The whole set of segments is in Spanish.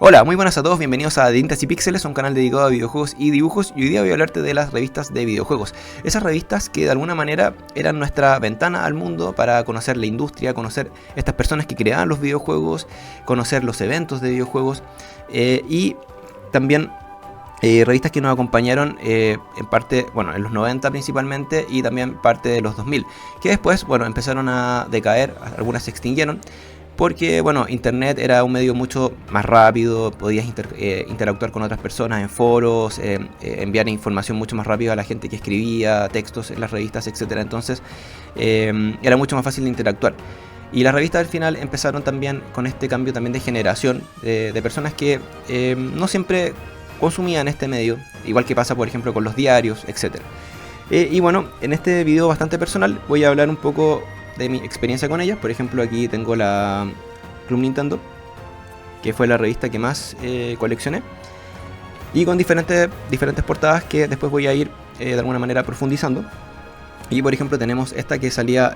Hola, muy buenas a todos, bienvenidos a Tintas y Píxeles, un canal dedicado a videojuegos y dibujos, y hoy día voy a hablarte de las revistas de videojuegos. Esas revistas que de alguna manera eran nuestra ventana al mundo para conocer la industria, conocer estas personas que creaban los videojuegos, conocer los eventos de videojuegos y también revistas que nos acompañaron en parte, bueno, en los 90 principalmente y también parte de los 2000, que después, bueno, empezaron a decaer, algunas se extinguieron. Porque, bueno, internet era un medio mucho más rápido, podías interactuar con otras personas en foros, enviar información mucho más rápido a la gente que escribía, textos en las revistas, etc. Entonces, era mucho más fácil de interactuar. Y las revistas al final empezaron también con este cambio también de generación, de personas que no siempre consumían este medio, igual que pasa, por ejemplo, con los diarios, etc. Y bueno, en este video bastante personal voy a hablar un poco de mi experiencia con ellas. Por ejemplo, aquí tengo la Club Nintendo, que fue la revista que más coleccioné, y con diferentes portadas que después voy a ir de alguna manera profundizando. Y por ejemplo tenemos esta que salía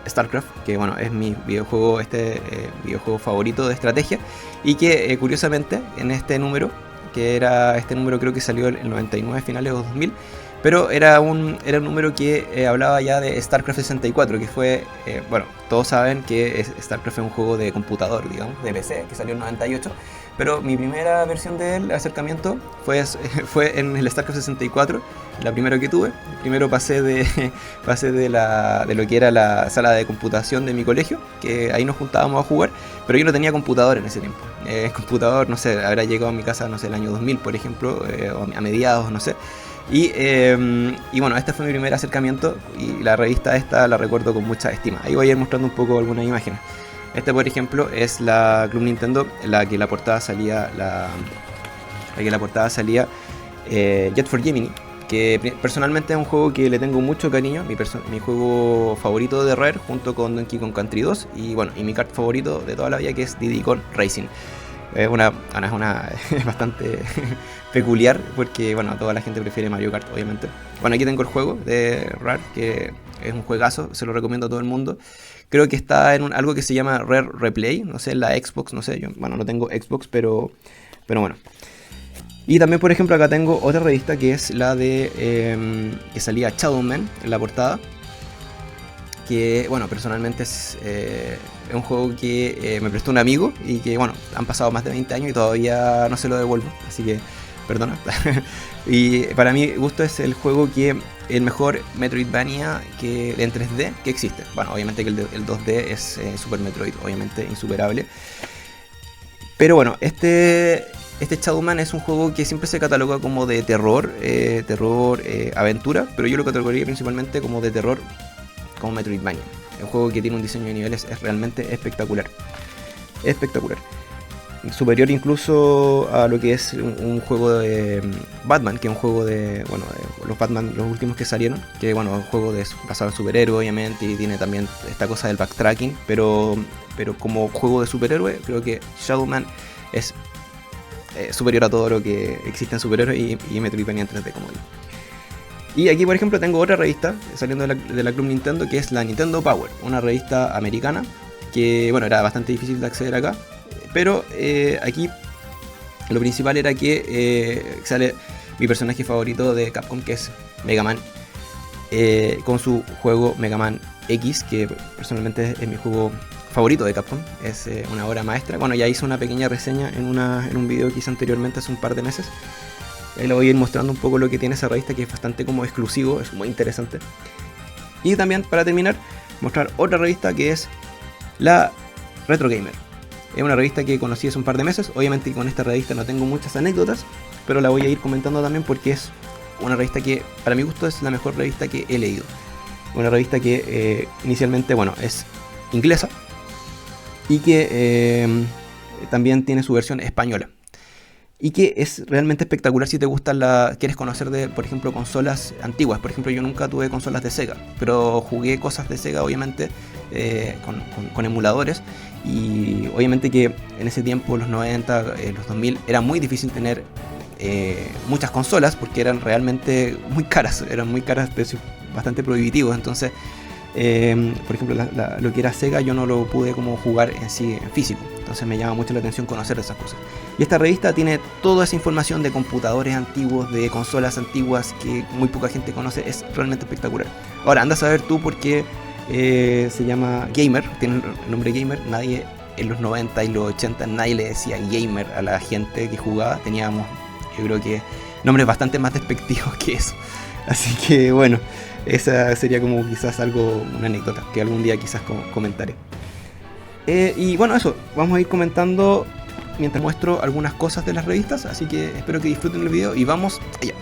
StarCraft, que bueno, es mi videojuego, videojuego favorito de estrategia, y que curiosamente en este número, que era este número, creo que salió en el 99, finales de 2000, pero era un número que hablaba ya de StarCraft 64, que fue, bueno, todos saben que StarCraft es un juego de computador, digamos, de PC, que salió en 98, pero mi primera versión del acercamiento fue en el StarCraft 64, la primera que tuve. Primero pasé de lo que era la sala de computación de mi colegio, que ahí nos juntábamos a jugar, pero yo no tenía computador en ese tiempo. Computador, no sé, habrá llegado a mi casa, no sé, el año 2000, por ejemplo, o a mediados, no sé. Y bueno, este fue mi primer acercamiento, y la revista esta la recuerdo con mucha estima. Ahí voy a ir mostrando un poco algunas imágenes. Este, por ejemplo, es la Club Nintendo, la que la portada salía Jet for Gemini, que personalmente es un juego que le tengo mucho cariño, mi juego favorito de Rare, junto con Donkey Kong Country 2, y bueno, y mi kart favorito de toda la vida, que es Diddy Kong Racing. Es bastante peculiar, porque bueno, toda la gente prefiere Mario Kart, obviamente. Bueno, aquí tengo el juego de Rare, que es un juegazo, se lo recomiendo a todo el mundo. Creo que está en algo que se llama Rare Replay, no sé, en la Xbox, no sé, yo, bueno, no tengo Xbox, pero bueno. Y también, por ejemplo, acá tengo otra revista, que es la de que salía Shadowman en la portada, que bueno, personalmente es un juego que me prestó un amigo, y que bueno, han pasado más de 20 años y todavía no se lo devuelvo, así que perdona. Y para mi gusto es el mejor Metroidvania en 3D que existe. Bueno, obviamente que el 2D es Super Metroid, obviamente insuperable. Pero bueno, este Shadowman es un juego que siempre se cataloga como de terror, aventura, pero yo lo catalogaría principalmente como de terror, como Metroidvania. Un juego que tiene un diseño de niveles es realmente espectacular. Superior incluso a lo que es un juego de Batman, que es un juego de, bueno, los Batman, los últimos que salieron, que bueno, es un juego basado en superhéroe, obviamente, y tiene también esta cosa del backtracking, pero como juego de superhéroe, creo que Shadowman es superior a todo lo que existe en superhéroes y Metroidvania en 3D, como digo. Y aquí, por ejemplo, tengo otra revista saliendo de la Club Nintendo, que es la Nintendo Power, una revista americana que, bueno, era bastante difícil de acceder acá, pero aquí lo principal era que sale mi personaje favorito de Capcom, que es Mega Man, con su juego Mega Man X, que personalmente es mi juego favorito de Capcom, es una obra maestra. Bueno, ya hice una pequeña reseña en un video que hice anteriormente hace un par de meses. Ahí le voy a ir mostrando un poco lo que tiene esa revista, que es bastante como exclusivo, es muy interesante. Y también, para terminar, mostrar otra revista, que es la Retro Gamer. Es una revista que conocí hace un par de meses. Obviamente con esta revista no tengo muchas anécdotas, pero la voy a ir comentando también, porque es una revista que para mi gusto es la mejor revista que he leído. Una revista que inicialmente, bueno, es inglesa, y que también tiene su versión española, y que es realmente espectacular si te gustan quieres conocer de, por ejemplo, consolas antiguas. Por ejemplo, yo nunca tuve consolas de Sega, pero jugué cosas de Sega, obviamente, con emuladores, y obviamente que en ese tiempo, los 90, los 2000, era muy difícil tener muchas consolas, porque eran realmente muy caras, precios bastante prohibitivos. Entonces Por ejemplo, lo que era Sega yo no lo pude como jugar en sí en físico, entonces me llama mucho la atención conocer esas cosas. Y esta revista tiene toda esa información de computadores antiguos, de consolas antiguas que muy poca gente conoce, es realmente espectacular. Ahora, anda a saber tú por qué se llama Gamer, tiene el nombre Gamer. Nadie en los 90 y los 80, nadie le decía Gamer a la gente que jugaba. Teníamos, yo creo que, nombres bastante más despectivos que eso. Así que bueno, esa sería como quizás una anécdota que algún día quizás comentaré. Y bueno, eso, vamos a ir comentando mientras muestro algunas cosas de las revistas, así que espero que disfruten el video y vamos allá.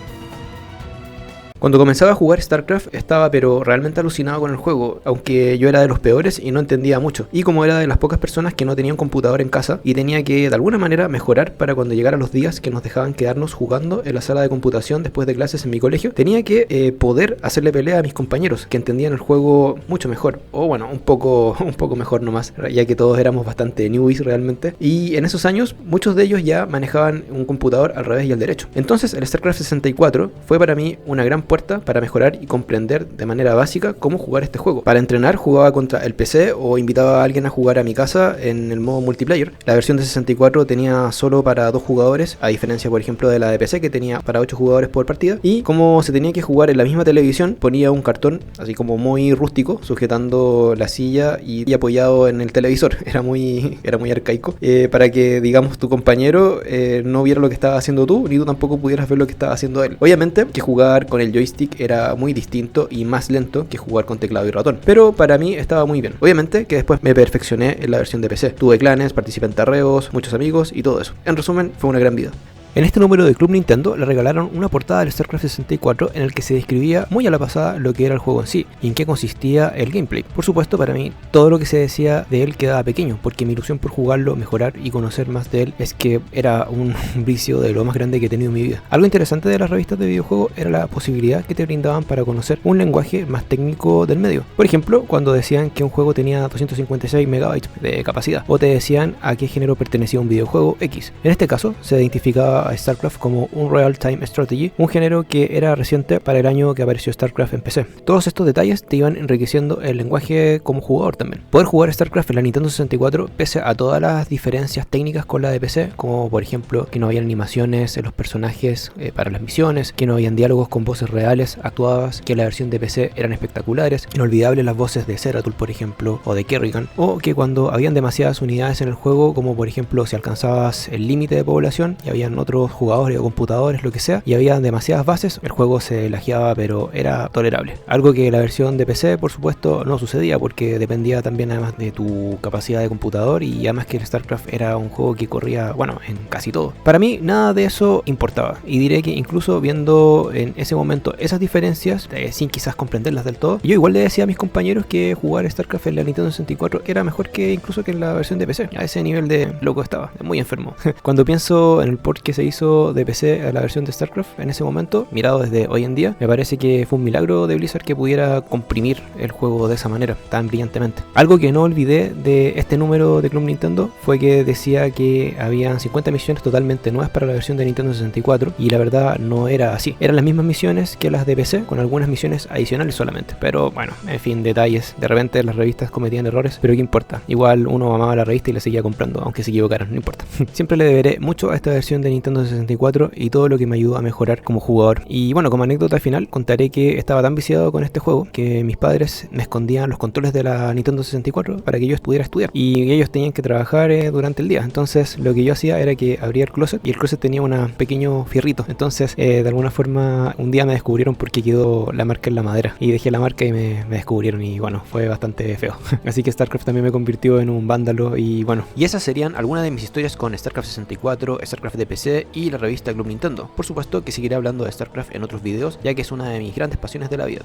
Cuando comenzaba a jugar StarCraft estaba pero realmente alucinado con el juego, aunque yo era de los peores y no entendía mucho. Y como era de las pocas personas que no tenían computador en casa y tenía que de alguna manera mejorar para cuando llegaran los días que nos dejaban quedarnos jugando en la sala de computación después de clases en mi colegio, tenía que poder hacerle pelea a mis compañeros que entendían el juego mucho mejor, o bueno, un poco mejor nomás, ya que todos éramos bastante newbies realmente. Y en esos años muchos de ellos ya manejaban un computador al revés y al derecho. Entonces el StarCraft 64 fue para mí una gran puerta para mejorar y comprender de manera básica cómo jugar este juego. Para entrenar jugaba contra el PC o invitaba a alguien a jugar a mi casa en el modo multiplayer. La versión de 64 tenía solo para 2 jugadores, a diferencia por ejemplo de la de PC que tenía para 8 jugadores por partida. Y como se tenía que jugar en la misma televisión, ponía un cartón así como muy rústico sujetando la silla y apoyado en el televisor. Era muy arcaico, para que digamos tu compañero no viera lo que estaba haciendo tú, ni tú tampoco pudieras ver lo que estaba haciendo él. Obviamente que jugar con el joystick era muy distinto y más lento que jugar con teclado y ratón, pero para mí estaba muy bien. Obviamente que después me perfeccioné en la versión de PC. Tuve clanes, participé en tarreos, muchos amigos y todo eso. En resumen, fue una gran vida. En este número de Club Nintendo le regalaron una portada del StarCraft 64 en el que se describía muy a la pasada lo que era el juego en sí y en qué consistía el gameplay. Por supuesto, para mí todo lo que se decía de él quedaba pequeño, porque mi ilusión por jugarlo, mejorar y conocer más de él es que era un vicio de lo más grande que he tenido en mi vida. Algo interesante de las revistas de videojuegos era la posibilidad que te brindaban para conocer un lenguaje más técnico del medio. Por ejemplo, cuando decían que un juego tenía 256 MB de capacidad, o te decían a qué género pertenecía un videojuego X. En este caso, se identificaba a StarCraft como un Real-Time Strategy, un género que era reciente para el año que apareció StarCraft en PC. Todos estos detalles te iban enriqueciendo el lenguaje como jugador también. Poder jugar StarCraft en la Nintendo 64, pese a todas las diferencias técnicas con la de PC, como por ejemplo que no había animaciones en los personajes para las misiones, que no habían diálogos con voces reales actuadas, que la versión de PC eran espectaculares, inolvidables las voces de Zeratul por ejemplo, o de Kerrigan, o que cuando habían demasiadas unidades en el juego, como por ejemplo si alcanzabas el límite de población y habían otros jugadores o computadores, lo que sea, y había demasiadas bases, el juego se lagueaba, pero era tolerable. Algo que la versión de PC, por supuesto, no sucedía, porque dependía también además de tu capacidad de computador, y además que el StarCraft era un juego que corría, bueno, en casi todo. Para mí, nada de eso importaba, y diré que incluso viendo en ese momento esas diferencias, sin quizás comprenderlas del todo, yo igual le decía a mis compañeros que jugar StarCraft en la Nintendo 64 era mejor que incluso que en la versión de PC. A ese nivel de loco estaba, muy enfermo. Cuando pienso en el port que se hizo de PC a la versión de StarCraft en ese momento, mirado desde hoy en día, me parece que fue un milagro de Blizzard que pudiera comprimir el juego de esa manera, tan brillantemente. Algo que no olvidé de este número de Club Nintendo fue que decía que habían 50 misiones totalmente nuevas para la versión de Nintendo 64, y la verdad no era así. Eran las mismas misiones que las de PC, con algunas misiones adicionales solamente. Pero bueno, en fin, detalles. De repente las revistas cometían errores, pero ¿qué importa? Igual uno amaba la revista y la seguía comprando, aunque se equivocaran, no importa. Siempre le deberé mucho a esta versión de Nintendo 64 y todo lo que me ayudó a mejorar como jugador. Y bueno, como anécdota final, contaré que estaba tan viciado con este juego que mis padres me escondían los controles de la Nintendo 64 para que yo pudiera estudiar, y ellos tenían que trabajar durante el día. Entonces lo que yo hacía era que abría el closet, y el closet tenía un pequeño fierrito. Entonces de alguna forma un día me descubrieron porque quedó la marca en la madera, y dejé la marca y me descubrieron, y bueno, fue bastante feo. Así que StarCraft también me convirtió en un vándalo. Y bueno, y esas serían algunas de mis historias con StarCraft 64, StarCraft de PC y la revista Club Nintendo. Por supuesto que seguiré hablando de StarCraft en otros videos, ya que es una de mis grandes pasiones de la vida.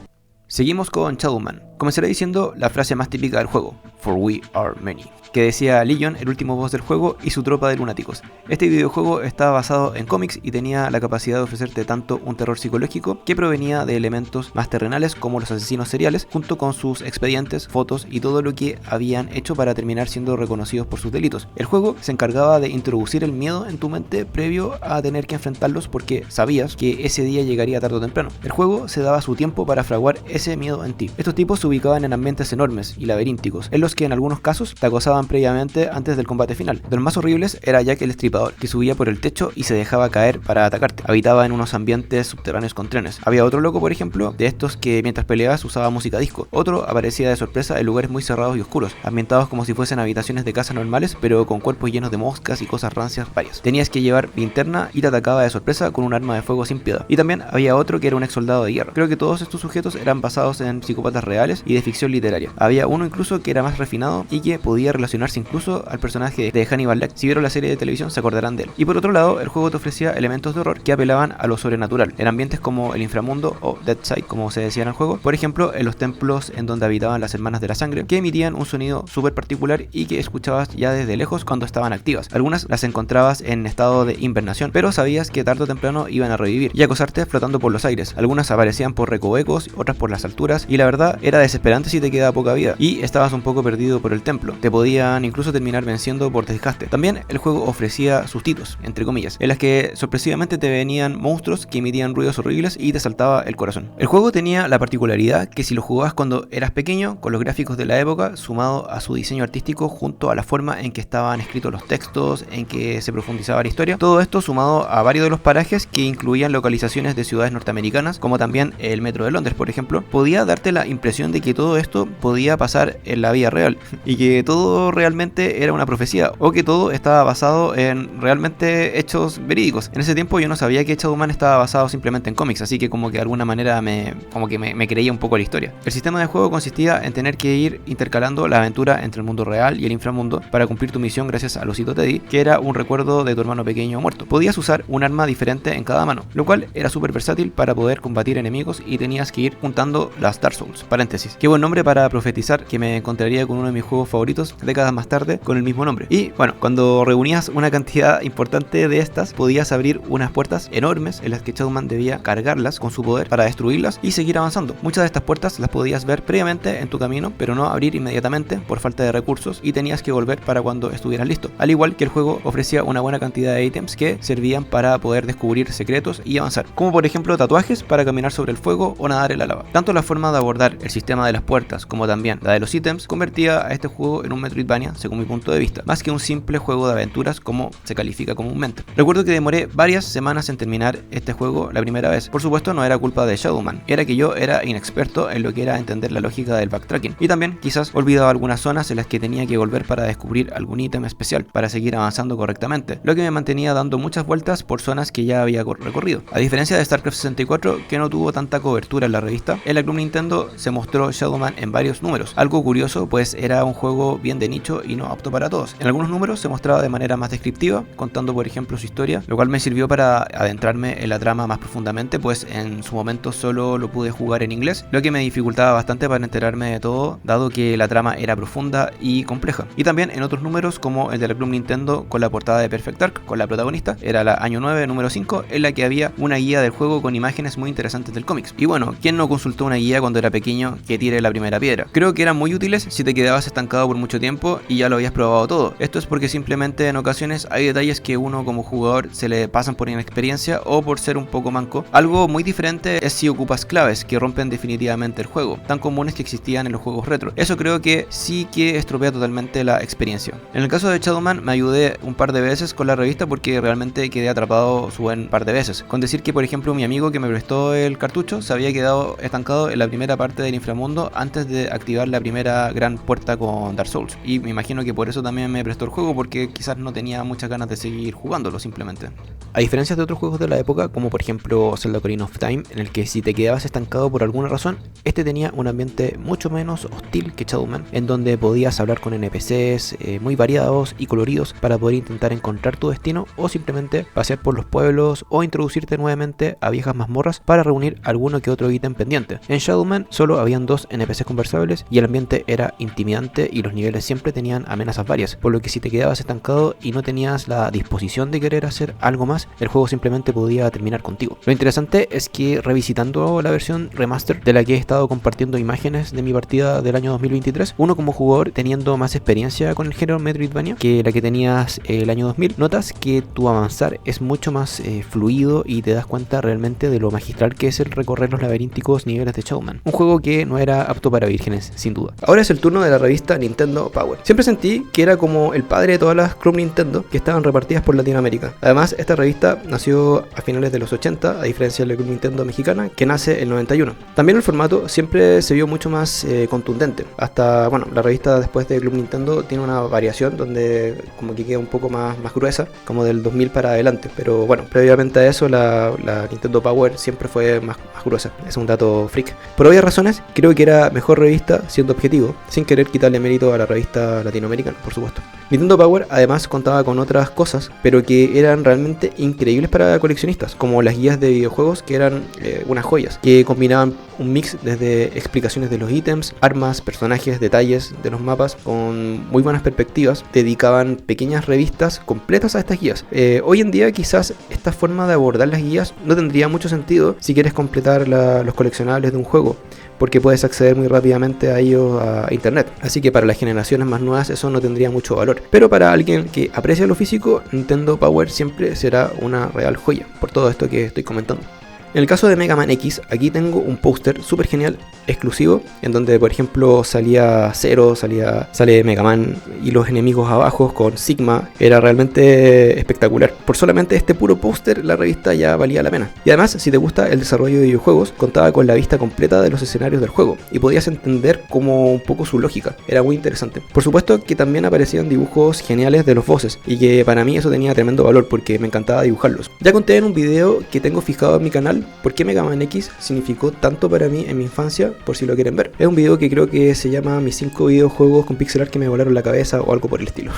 Seguimos con Shadowman. Comenzaré diciendo la frase más típica del juego: For we are many, que decía Legion, el último boss del juego, y su tropa de lunáticos. Este videojuego estaba basado en cómics y tenía la capacidad de ofrecerte tanto un terror psicológico que provenía de elementos más terrenales como los asesinos seriales, junto con sus expedientes, fotos y todo lo que habían hecho para terminar siendo reconocidos por sus delitos. El juego se encargaba de introducir el miedo en tu mente previo a tener que enfrentarlos porque sabías que ese día llegaría tarde o temprano. El juego se daba su tiempo para fraguar ese miedo en ti. Estos tipos se ubicaban en ambientes enormes y laberínticos, en los que en algunos casos te acosaban previamente antes del combate final. De los más horribles era Jack el Estripador, que subía por el techo y se dejaba caer para atacarte. Habitaba en unos ambientes subterráneos con trenes. Había otro loco, por ejemplo, de estos que mientras peleabas usaba música disco. Otro aparecía de sorpresa en lugares muy cerrados y oscuros, ambientados como si fuesen habitaciones de casa normales, pero con cuerpos llenos de moscas y cosas rancias varias. Tenías que llevar linterna y te atacaba de sorpresa con un arma de fuego sin piedad. Y también había otro que era un ex soldado de guerra. Creo que todos estos sujetos eran basados en psicópatas reales y de ficción literaria. Había uno incluso que era más refinado y que podía relacionarse incluso al personaje de Hannibal Lecter. Si vieron la serie de televisión se acordarán de él. Y por otro lado, el juego te ofrecía elementos de horror que apelaban a lo sobrenatural, en ambientes como el inframundo o Deadside, como se decía en el juego. Por ejemplo, en los templos en donde habitaban las hermanas de la sangre, que emitían un sonido súper particular y que escuchabas ya desde lejos cuando estaban activas. Algunas las encontrabas en estado de invernación, pero sabías que tarde o temprano iban a revivir y acosarte flotando por los aires. Algunas aparecían por recovecos, otras por las alturas, y la verdad era desesperante si te quedaba poca vida y estabas un poco perdido por el templo. Te podían incluso terminar venciendo por desgaste. También el juego ofrecía sustitos, entre comillas, en las que sorpresivamente te venían monstruos que emitían ruidos horribles y te saltaba el corazón. El juego tenía la particularidad que si lo jugabas cuando eras pequeño, con los gráficos de la época, sumado a su diseño artístico junto a la forma en que estaban escritos los textos, en que se profundizaba la historia, todo esto sumado a varios de los parajes que incluían localizaciones de ciudades norteamericanas, como también el metro de Londres, por ejemplo, podía darte la impresión de que todo esto podía pasar en la vida real y que todo realmente era una profecía o que todo estaba basado en realmente hechos verídicos. En ese tiempo yo no sabía que Shadowman estaba basado simplemente en cómics, así que como que de alguna manera me creía un poco la historia. El sistema de juego consistía en tener que ir intercalando la aventura entre el mundo real y el inframundo para cumplir tu misión gracias al osito Teddy, que era un recuerdo de tu hermano pequeño muerto. Podías usar un arma diferente en cada mano, lo cual era súper versátil para poder combatir enemigos y tenías que ir juntando las Dark Souls. Paréntesis. Qué buen nombre para profetizar que me encontraría con uno de mis juegos favoritos décadas más tarde con el mismo nombre. Y bueno, cuando reunías una cantidad importante de estas, podías abrir unas puertas enormes en las que Shadowman debía cargarlas con su poder para destruirlas y seguir avanzando. Muchas de estas puertas las podías ver previamente en tu camino, pero no abrir inmediatamente por falta de recursos y tenías que volver para cuando estuvieras listo. Al igual que el juego ofrecía una buena cantidad de ítems que servían para poder descubrir secretos y avanzar, como por ejemplo tatuajes para caminar sobre el fuego o nadar en la lava. Tanto la forma de abordar el sistema de las puertas como también la de los ítems convertía a este juego en un Metroidvania, según mi punto de vista, más que un simple juego de aventuras como se califica comúnmente. Recuerdo que demoré varias semanas en terminar este juego la primera vez. Por supuesto no era culpa de Shadowman, era que yo era inexperto en lo que era entender la lógica del backtracking y también quizás olvidaba algunas zonas en las que tenía que volver para descubrir algún ítem especial para seguir avanzando correctamente, lo que me mantenía dando muchas vueltas por zonas que ya había recorrido. A diferencia de StarCraft 64, que no tuvo tanta cobertura en la revista, en la Club Nintendo se mostró Shadowman en varios números, algo curioso pues era un juego bien de nicho y no apto para todos. En algunos números se mostraba de manera más descriptiva, contando por ejemplo su historia, lo cual me sirvió para adentrarme en la trama más profundamente, pues en su momento solo lo pude jugar en inglés, lo que me dificultaba bastante para enterarme de todo, dado que la trama era profunda y compleja. Y también en otros números como el de la Club Nintendo con la portada de Perfect Dark, con la protagonista, era la año 9, número 5, en la que había una guía del juego con imágenes muy interesantes del cómics. Y bueno, ¿quién no consultó una guía cuando era pequeño que tire la primera piedra? Creo que eran muy útiles si te quedabas estancado por mucho tiempo y ya lo habías probado todo. Esto es porque simplemente en ocasiones hay detalles que uno como jugador se le pasan por inexperiencia o por ser un poco manco. Algo muy diferente es si ocupas claves que rompen definitivamente el juego, tan comunes que existían en los juegos retro. Eso creo que sí que estropea totalmente la experiencia. En el caso de Shadowman me ayudé un par de veces con la revista porque realmente quedé atrapado su buen par de veces. Con decir que por ejemplo mi amigo que me prestó el cartucho se había quedado estancado en la primera parte del inframundo antes de activar la primera gran puerta con Dark Souls. Y me imagino que por eso también me prestó el juego, porque quizás no tenía muchas ganas de seguir jugándolo simplemente. A diferencia de otros juegos de la época, como por ejemplo Zelda Ocarina of Time, en el que si te quedabas estancado por alguna razón, este tenía un ambiente mucho menos hostil que Shadowman, en donde podías hablar con NPCs muy variados y coloridos para poder intentar encontrar tu destino o simplemente pasear por los pueblos o introducirte nuevamente a viejas mazmorras para reunir alguno que otro ítem pendiente. En Shadowman solo habían 2 NPCs conversables y el ambiente era intimidante y los niveles siempre siempre tenían amenazas varias, por lo que si te quedabas estancado y no tenías la disposición de querer hacer algo más, el juego simplemente podía terminar contigo. Lo interesante es que revisitando la versión remaster de la que he estado compartiendo imágenes de mi partida del año 2023, uno como jugador teniendo más experiencia con el género Metroidvania que la que tenías el año 2000, notas que tu avanzar es mucho más fluido y te das cuenta realmente de lo magistral que es el recorrer los laberínticos niveles de Shadowman. Un juego que no era apto para vírgenes, sin duda. Ahora es el turno de la revista Nintendo Power. Siempre sentí que era como el padre de todas las Club Nintendo que estaban repartidas por Latinoamérica. Además, esta revista nació a finales de los 80, a diferencia de la Club Nintendo mexicana, que nace en 91. También el formato siempre se vio mucho más contundente. Hasta, bueno, la revista después de Club Nintendo tiene una variación donde como que queda un poco más gruesa, como del 2000 para adelante. Pero bueno, previamente a eso la Nintendo Power siempre fue más gruesa. Es un dato freak. Por obvias razones, creo que era mejor revista, siendo objetivo, sin querer quitarle mérito a la revista latinoamericana, por supuesto. Nintendo Power además contaba con otras cosas, pero que eran realmente increíbles para coleccionistas, como las guías de videojuegos, que eran unas joyas, que combinaban un mix desde explicaciones de los ítems, armas, personajes, detalles de los mapas, con muy buenas perspectivas. Dedicaban pequeñas revistas completas a estas guías. Hoy en día quizás esta forma de abordar las guías no tendría mucho sentido si quieres completar los coleccionables de un juego, porque puedes acceder muy rápidamente a ellos a internet. Así que para las generaciones más nuevas eso no tendría mucho valor. Pero para alguien que aprecia lo físico, Nintendo Power siempre será una real joya, por todo esto que estoy comentando. En el caso de Mega Man X, aquí tengo un póster súper genial, exclusivo, en donde por ejemplo salía Zero, sale Mega Man y los enemigos abajo con Sigma. Era realmente espectacular. Por solamente este puro póster la revista ya valía la pena. Y además, si te gusta el desarrollo de videojuegos, contaba con la vista completa de los escenarios del juego y podías entender como un poco su lógica. Era muy interesante. Por supuesto que también aparecían dibujos geniales de los bosses, y que para mí eso tenía tremendo valor porque me encantaba dibujarlos. Ya conté en un video que tengo fijado en mi canal por qué Mega Man X significó tanto para mí en mi infancia, por si lo quieren ver. Es un video que creo que se llama mis 5 videojuegos con pixel art que me volaron la cabeza o algo por el estilo.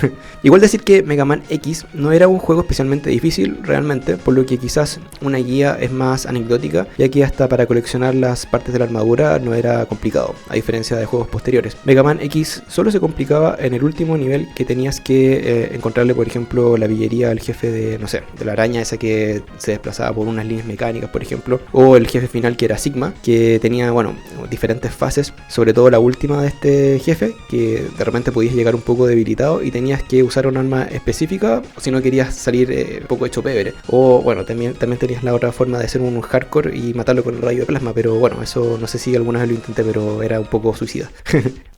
Igual decir que Mega Man X no era un juego especialmente difícil realmente, por lo que quizás una guía es más anecdótica, ya que hasta para coleccionar las partes de la armadura no era complicado, a diferencia de juegos posteriores. Mega Man X solo se complicaba en el último nivel, que tenías que encontrarle por ejemplo la villería al jefe de, no sé, de la araña esa que se desplazaba por unas líneas mecánicas por ejemplo, o el jefe final que era Sigma, que tenía, bueno, diferentes fases, sobre todo la última de este jefe, que de repente podías llegar un poco debilitado y tenías que usar un arma específica si no querías salir un poco hecho pebre. O bueno, también tenías la otra forma de ser un hardcore y matarlo con el rayo de plasma, pero bueno, eso no sé si alguna vez lo intenté, pero era un poco suicida.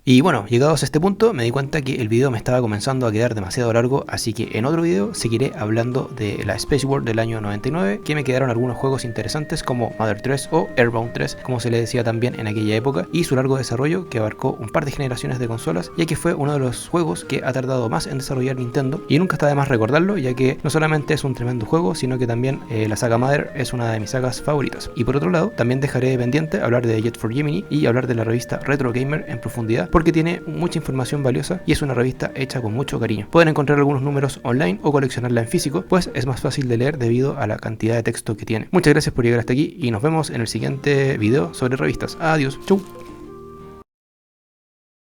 Y bueno, llegados a este punto me di cuenta que el video me estaba comenzando a quedar demasiado largo, así que en otro video seguiré hablando de la Space World del año 99, que me quedaron algunos juegos interesantes como Mother 3 o Airbound 3, como se le decía también en aquella época, y su largo desarrollo que abarcó un par de generaciones de consolas, ya que fue uno de los juegos que ha tardado más en desarrollar Nintendo, y nunca está de más recordarlo, ya que no solamente es un tremendo juego, sino que también la saga Mother es una de mis sagas favoritas. Y por otro lado, también dejaré pendiente hablar de Jet for Gemini y hablar de la revista Retro Gamer en profundidad, porque tiene mucha información valiosa y es una revista hecha con mucho cariño. Pueden encontrar algunos números online o coleccionarla en físico, pues es más fácil de leer debido a la cantidad de texto que tiene. Muchas gracias por llegar hasta aquí y nos vemos en el siguiente video sobre revistas. Adiós, chau.